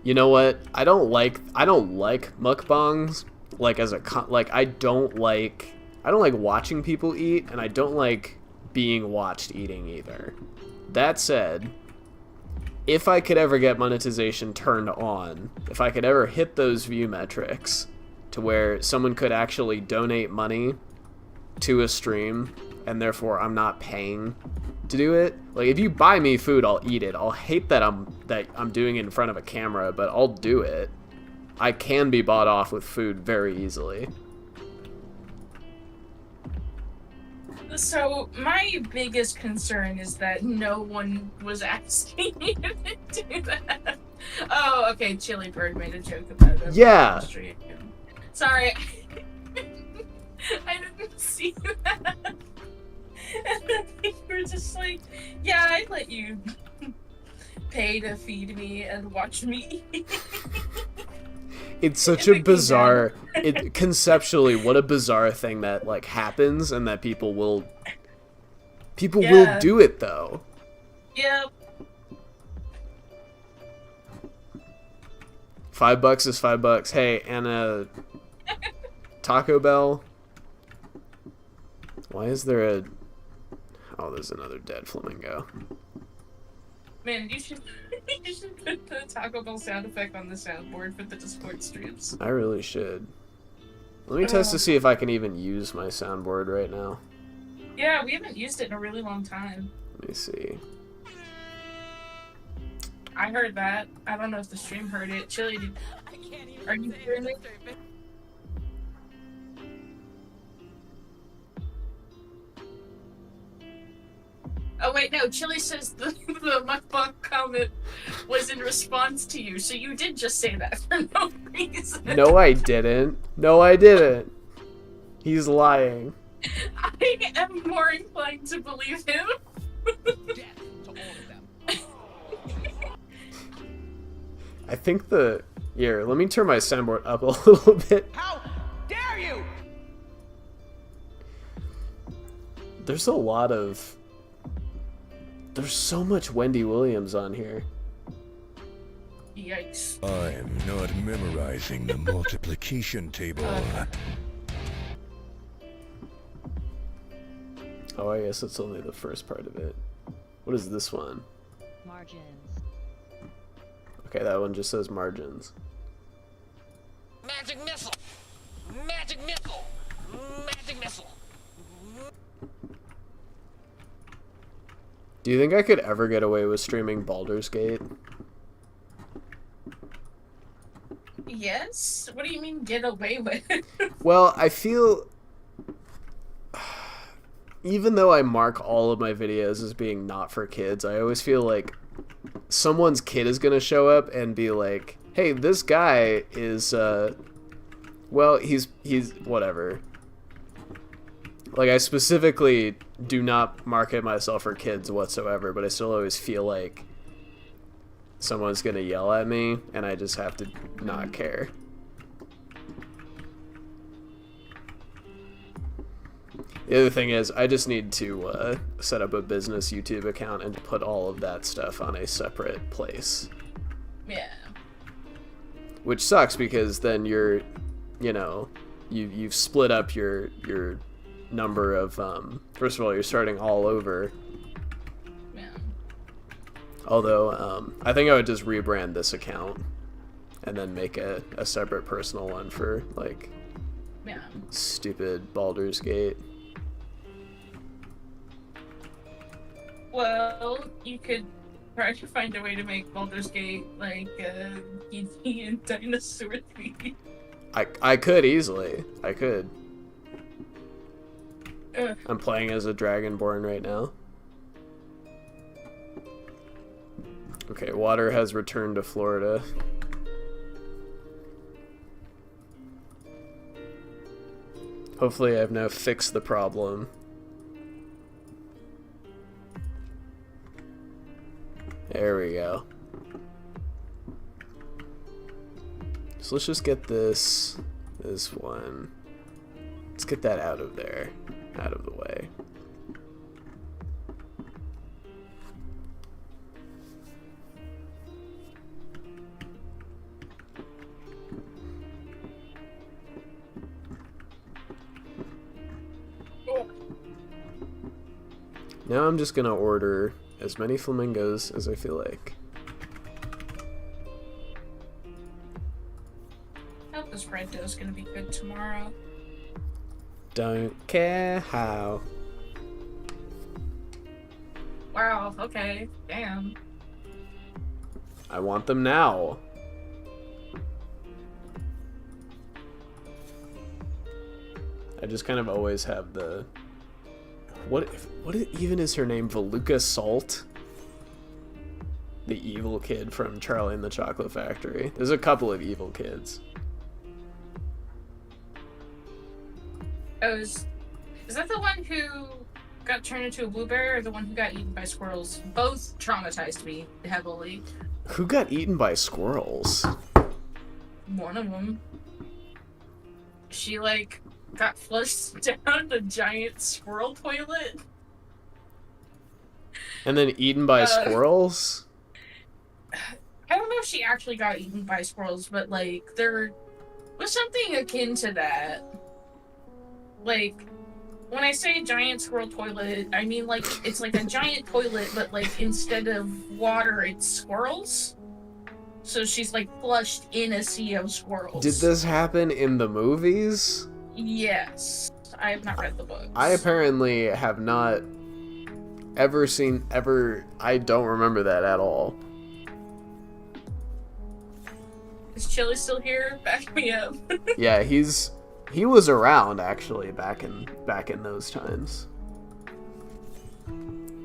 Speaker 2: You know what? I don't like mukbangs like as a like I don't like watching people eat, and I don't like being watched eating either. That said, if I could ever get monetization turned on, if I could ever hit those view metrics to where someone could actually donate money to a stream and therefore I'm not paying to do it. Like, if you buy me food, I'll eat it. I'll hate that I'm doing it in front of a camera, but I'll do it. I can be bought off with food very easily.
Speaker 1: So my biggest concern is that no one was asking you to do that. Oh, okay. Chili Bird made a joke about it.
Speaker 2: Yeah.
Speaker 1: Sorry, I didn't see that. And then you were just like, "Yeah, I'd let you pay to feed me and watch me eat."
Speaker 2: It's such a bizarre, conceptually, what a bizarre thing that like happens, and that people will do it though.
Speaker 1: Yep.
Speaker 2: $5 is $5. Hey, and Taco Bell. Why is there a? Oh, there's another dead flamingo.
Speaker 1: Man, you should put the Taco Bell sound effect on the soundboard for the Discord streams.
Speaker 2: I really should. Let me test to see if I can even use my soundboard right now.
Speaker 1: Yeah, we haven't used it in a really long time.
Speaker 2: Let me see.
Speaker 1: I heard that. I don't know if the stream heard it. Chili, are you hearing it? Oh wait, no. Chili says the mukbang comment was in response to you, so you did just say that for no reason.
Speaker 2: No, I didn't. No, I didn't. He's lying.
Speaker 1: I am more inclined to believe him.
Speaker 3: Death to all of them.
Speaker 2: I think here, let me turn my soundboard up a little bit.
Speaker 3: How dare you!
Speaker 2: There's so much Wendy Williams on here.
Speaker 1: Yikes.
Speaker 4: I'm not memorizing the multiplication table.
Speaker 2: Oh, I guess it's only the first part of it. What is this one?
Speaker 5: Margins.
Speaker 2: Okay, that one just says margins.
Speaker 3: Magic missile! Magic missile! Magic missile!
Speaker 2: Do you think I could ever get away with streaming Baldur's Gate?
Speaker 1: Yes? What do you mean get away with?
Speaker 2: Well, I feel... Even though I mark all of my videos as being not for kids, I always feel like someone's kid is going to show up and be like, hey, this guy is, well, he's whatever. Like, I specifically do not market myself for kids whatsoever, but I still always feel like someone's going to yell at me, and I just have to not care. The other thing is, I just need to set up a business YouTube account and put all of that stuff on a separate place.
Speaker 1: Yeah.
Speaker 2: Which sucks, because then you're, you know, you've split up your number of, first of all, you're starting all over.
Speaker 1: Yeah.
Speaker 2: Although, I think I would just rebrand this account and then make a separate personal one for, like,
Speaker 1: Yeah.
Speaker 2: stupid Baldur's Gate.
Speaker 1: Well, you could try to find a way to make Baldur's Gate like Indian dinosaur theme.
Speaker 2: I could easily. I could.
Speaker 1: Ugh.
Speaker 2: I'm playing as a Dragonborn right now. Okay, water has returned to Florida. Hopefully I've now fixed the problem. There we go. So let's just get this one. Let's get that out of there, out of the way. Now I'm just gonna order as many flamingos as I feel like.
Speaker 1: I hope this bread dough is gonna be good tomorrow.
Speaker 2: Don't care how.
Speaker 1: Wow, okay, damn.
Speaker 2: I want them now. I just kind of always have the... What even is her name? Veruca Salt? The evil kid from Charlie and the Chocolate Factory. There's a couple of evil kids.
Speaker 1: Oh, is that the one who got turned into a blueberry or the one who got eaten by squirrels? Both traumatized me heavily.
Speaker 2: Who got eaten by squirrels?
Speaker 1: One of them. She, like, got flushed down the giant squirrel toilet.
Speaker 2: And then eaten by squirrels?
Speaker 1: I don't know if she actually got eaten by squirrels, but, like, there was something akin to that. Like, when I say giant squirrel toilet, I mean, like, it's like a giant toilet, but, like, instead of water, it's squirrels. So she's, like, flushed in a sea of squirrels.
Speaker 2: Did this happen in the movies?
Speaker 1: Yes. I have not read the books.
Speaker 2: I apparently have not ever seen, I don't remember that at all.
Speaker 1: Is Chili still here? Back me up.
Speaker 2: Yeah, he was around actually back in those times.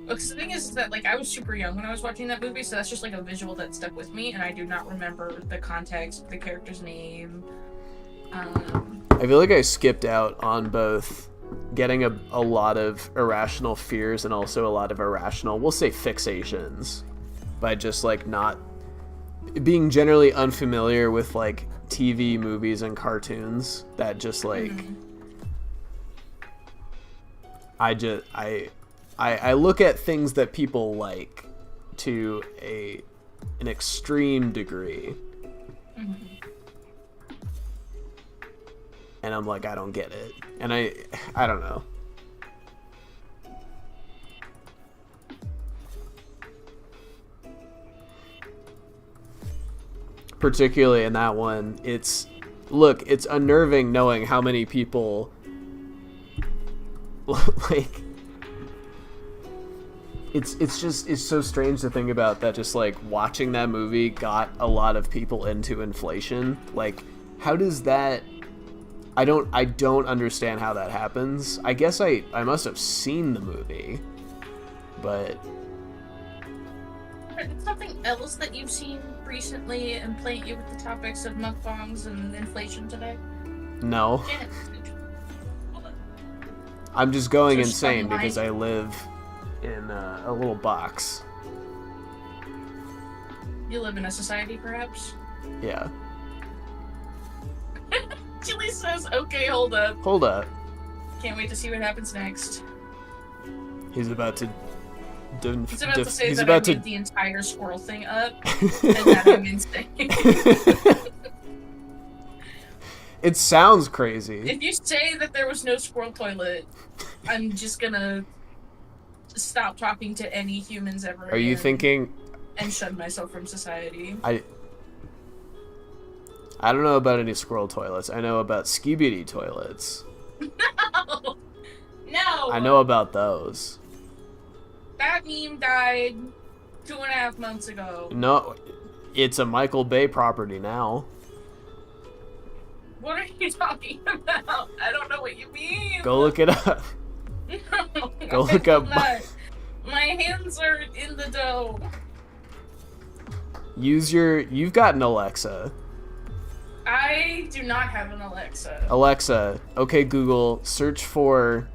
Speaker 1: Because the thing is that, like, I was super young when I was watching that movie, so that's just, like, a visual that stuck with me, and I do not remember the context, the character's name.
Speaker 2: I feel like I skipped out on both getting a lot of irrational fears and also a lot of irrational, we'll say, fixations by just, like, not being generally unfamiliar with, like, TV, movies, and cartoons that just, like, I look at things that people like to an extreme degree. And I'm like, I don't get it. And I don't know. Particularly in that one, it's unnerving knowing how many people like it's so strange to think about that. Just like watching that movie got a lot of people into inflation. Like, how does that? I don't understand how that happens. I guess I must have seen the movie, but
Speaker 1: Something else that you've seen recently and playing you with the topics of mukbangs and inflation today?
Speaker 2: no.
Speaker 1: Janet,
Speaker 2: I'm just going
Speaker 1: Just
Speaker 2: insane
Speaker 1: online?
Speaker 2: because I live in a little box.
Speaker 1: you live in a society, perhaps?
Speaker 2: Yeah.
Speaker 1: Chili says, okay, hold up.
Speaker 2: Hold up.
Speaker 1: Can't wait to see what happens next.
Speaker 2: He's about to.
Speaker 1: He's about to say
Speaker 2: he's
Speaker 1: that
Speaker 2: about
Speaker 1: I made the entire squirrel thing up, and that I'm insane.
Speaker 2: It sounds crazy.
Speaker 1: If you say that there was no squirrel toilet, I'm just gonna stop talking to any humans ever
Speaker 2: Are you
Speaker 1: again
Speaker 2: thinking?
Speaker 1: and shun myself from society.
Speaker 2: I don't know about any squirrel toilets. I know about skibidi toilets.
Speaker 1: No! No!
Speaker 2: I know about those.
Speaker 1: That meme died 2.5 months ago.
Speaker 2: No, it's a Michael Bay property now.
Speaker 1: What are you talking about? I don't know what you mean.
Speaker 2: Go look it up.
Speaker 1: No,
Speaker 2: Go look up.
Speaker 1: My hands are in the dough.
Speaker 2: You've got an Alexa.
Speaker 1: I do not have an Alexa.
Speaker 2: Alexa, okay Google, search for...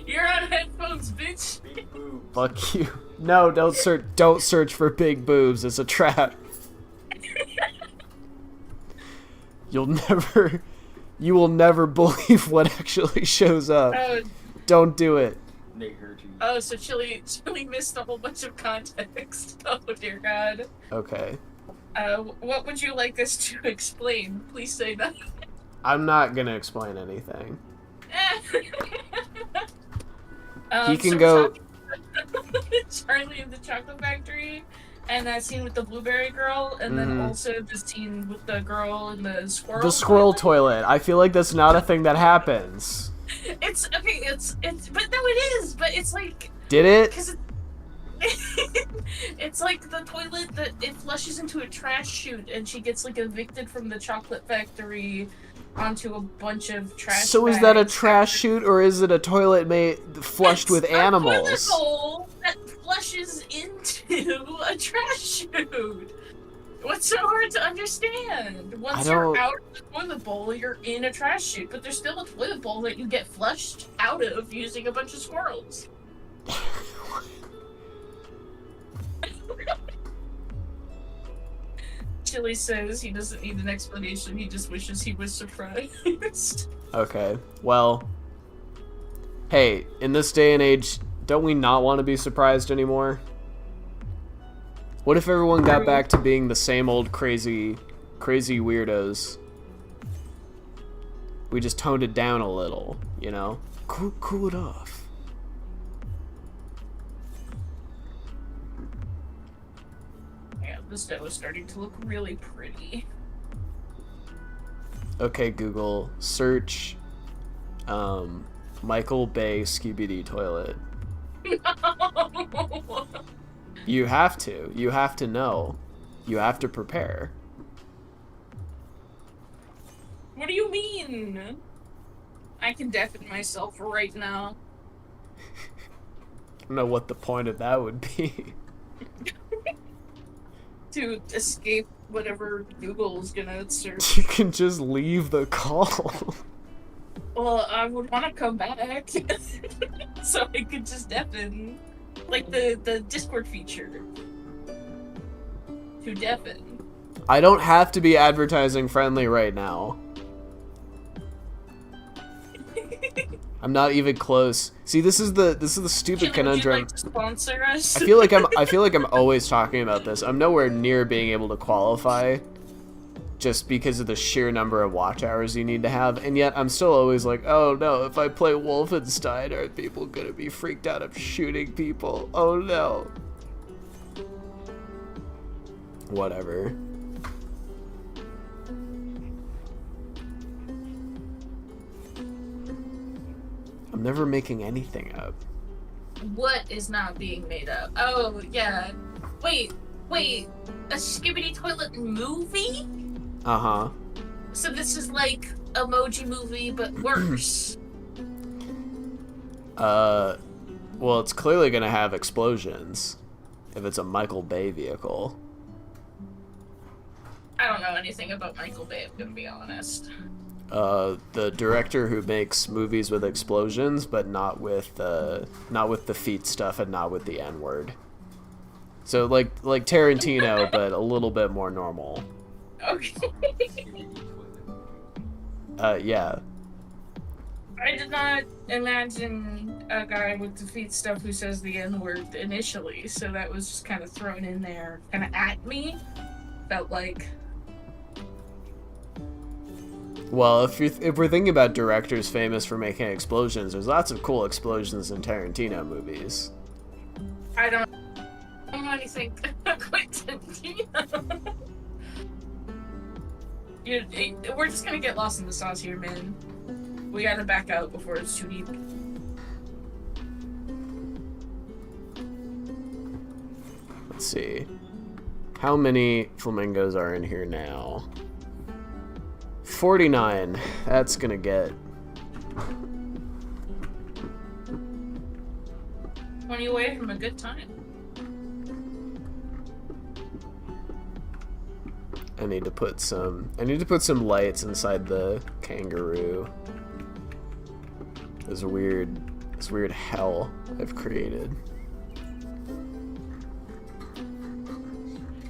Speaker 1: You're on headphones, bitch.
Speaker 2: Fuck you. No, don't search for big boobs. It's a trap. You will never believe what actually shows up.
Speaker 1: Oh,
Speaker 2: Don't do it.
Speaker 1: oh, so Chili missed a whole bunch of context. Oh dear God.
Speaker 2: Okay.
Speaker 1: What would you like us to explain? Please say that.
Speaker 2: I'm not gonna explain anything. He
Speaker 1: So
Speaker 2: can
Speaker 1: we're
Speaker 2: go.
Speaker 1: talking Charlie and the Chocolate Factory, and that scene with the blueberry girl, and then also the scene with the girl and the squirrel.
Speaker 2: The squirrel toilet. I feel like that's not a thing that happens.
Speaker 1: It's okay. It's but no, it is. But it's like
Speaker 2: Did it?
Speaker 1: because it's like the toilet that it flushes into a trash chute, and she gets like evicted from the chocolate factory onto a bunch of trash.
Speaker 2: So is that a
Speaker 1: bags.
Speaker 2: trash chute or is it a toilet flushed
Speaker 1: It's
Speaker 2: with
Speaker 1: a
Speaker 2: animals?
Speaker 1: toilet bowl that flushes into a trash chute. What's so hard to understand? Once you're out of the toilet bowl, you're in a trash chute, but there's still a toilet bowl that you get flushed out of using a bunch of squirrels. Chili says he doesn't need an explanation, he just wishes he was surprised.
Speaker 2: Okay, well, hey, in this day and age, don't we not want to be surprised anymore? What if everyone got back to being the same old crazy weirdos? We just toned it down a little, you know? Cool it off.
Speaker 1: Yeah, this dough is starting to look really pretty.
Speaker 2: Okay, Google, search Michael Bay Scooby-Doo toilet.
Speaker 1: No.
Speaker 2: You have to. You have to know. You have to prepare.
Speaker 1: What do you mean? I can deafen myself right now.
Speaker 2: I don't know what the point of that would be.
Speaker 1: To escape whatever Google's gonna search.
Speaker 2: You can just leave the call.
Speaker 1: Well, I would want to come back. So I could just deafen. Like the Discord feature. To deafen.
Speaker 2: I don't have to be advertising friendly right now. I'm not even close. See, this is the stupid conundrum.
Speaker 1: Would you like to sponsor us?
Speaker 2: I feel like I'm always talking about this. I'm nowhere near being able to qualify just because of the sheer number of watch hours you need to have, and yet I'm still always like, oh no, if I play Wolfenstein, are people gonna be freaked out of shooting people? Oh no. Whatever. I'm never making anything up.
Speaker 1: What is not being made up? Oh, yeah. Wait. A Skibidi Toilet movie?
Speaker 2: Uh-huh.
Speaker 1: So this is like Emoji Movie, but worse.
Speaker 2: Well, it's clearly gonna have explosions if it's a Michael Bay vehicle.
Speaker 1: I don't know anything about Michael Bay, I'm gonna be honest.
Speaker 2: The director who makes movies with explosions, but not with the feet stuff and not with the N-word. So like Tarantino, but a little bit more normal.
Speaker 1: Okay.
Speaker 2: Yeah.
Speaker 1: I did not imagine a guy with the feet stuff who says the N-word initially, so that was just kind of thrown in there, kind of at me. Felt like.
Speaker 2: Well, if we're thinking about directors famous for making explosions, there's lots of cool explosions in Tarantino movies.
Speaker 1: I don't know anything about Quentin Tarantino. We're just gonna get lost in the sauce here, man. We gotta back out before it's too deep.
Speaker 2: Let's see. How many flamingos are in here now? 49. That's gonna get...
Speaker 1: 20 away from a good time.
Speaker 2: I need to put some lights inside the kangaroo. This weird hell I've created.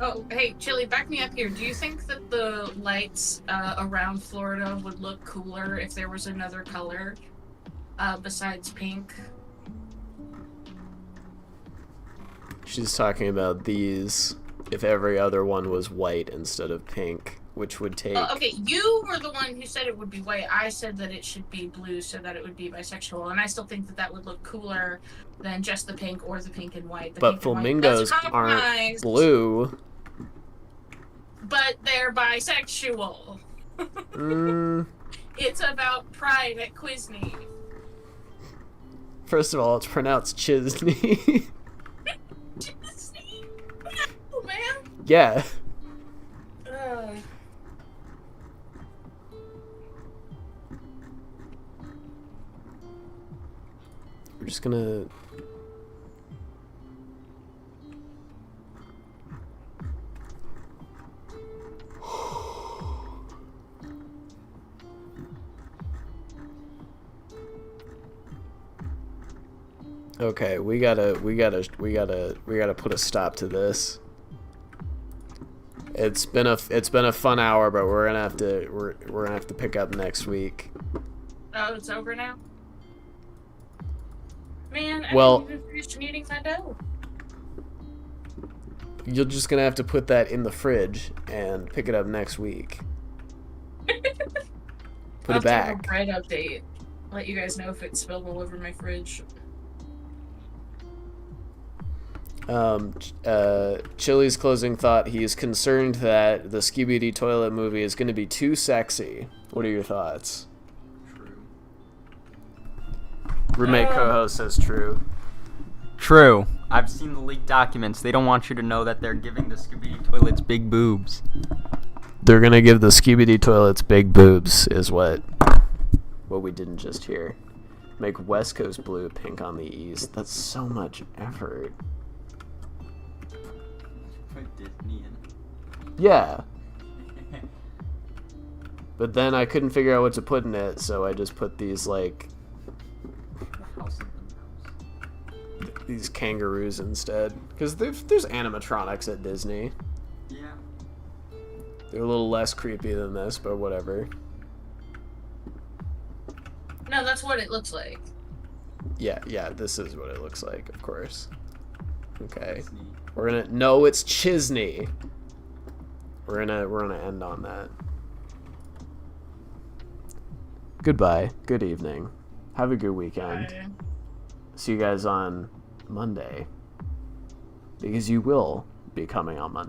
Speaker 1: Oh, hey, Chili, back me up here. Do you think that the lights around Florida would look cooler if there was another color besides pink?
Speaker 2: She's talking about these. If every other one was white instead of pink, which would take.
Speaker 1: Okay, you were the one who said it would be white. I said that it should be blue so that it would be bisexual, and I still think that that would look cooler than just the pink or the pink and white. The
Speaker 2: But
Speaker 1: pink and white
Speaker 2: flamingos
Speaker 1: does
Speaker 2: aren't
Speaker 1: compromise,
Speaker 2: blue.
Speaker 1: but they're bisexual.
Speaker 2: Mm,
Speaker 1: It's about pride at Quizny.
Speaker 2: first of all, it's pronounced Chisney.
Speaker 1: Oh, man.
Speaker 2: Yeah. We're just gonna. Okay, we gotta put a stop to this. It's been a fun hour, but we're gonna have to pick up next week.
Speaker 1: Oh, it's over now? Man, I
Speaker 2: Well-
Speaker 1: didn't even finish eating my dough.
Speaker 2: You're just gonna have to put that in the fridge and pick it up next week. Put it
Speaker 1: I'll have to have a
Speaker 2: back.
Speaker 1: bread update. Let you guys know if it spilled all over my fridge.
Speaker 2: Chili's closing thought: he is concerned that the Skibidi Toilet movie is going to be too sexy. What are your thoughts?
Speaker 5: True.
Speaker 2: Roommate co-host says true.
Speaker 5: True. I've seen the leaked documents. They don't want you to know that they're giving the Skibidi toilets big boobs.
Speaker 2: They're gonna give the Skibidi Toilets big boobs, is what we didn't just hear. Make West Coast blue, pink on the east. That's so much effort.
Speaker 5: Put Disney in.
Speaker 2: Yeah. But then I couldn't figure out what to put in it, so I just put these like
Speaker 5: House of the Mouse.
Speaker 2: these kangaroos instead. Because there's animatronics at Disney.
Speaker 5: Yeah.
Speaker 2: They're a little less creepy than this, but whatever.
Speaker 1: No, that's what it looks like.
Speaker 2: Yeah, this is what it looks like, of course. Okay.
Speaker 5: Disney.
Speaker 2: No, it's Chisney. We're gonna end on that. Goodbye. Good evening. Have a good weekend. See you guys on Monday. Because you will be coming on Monday.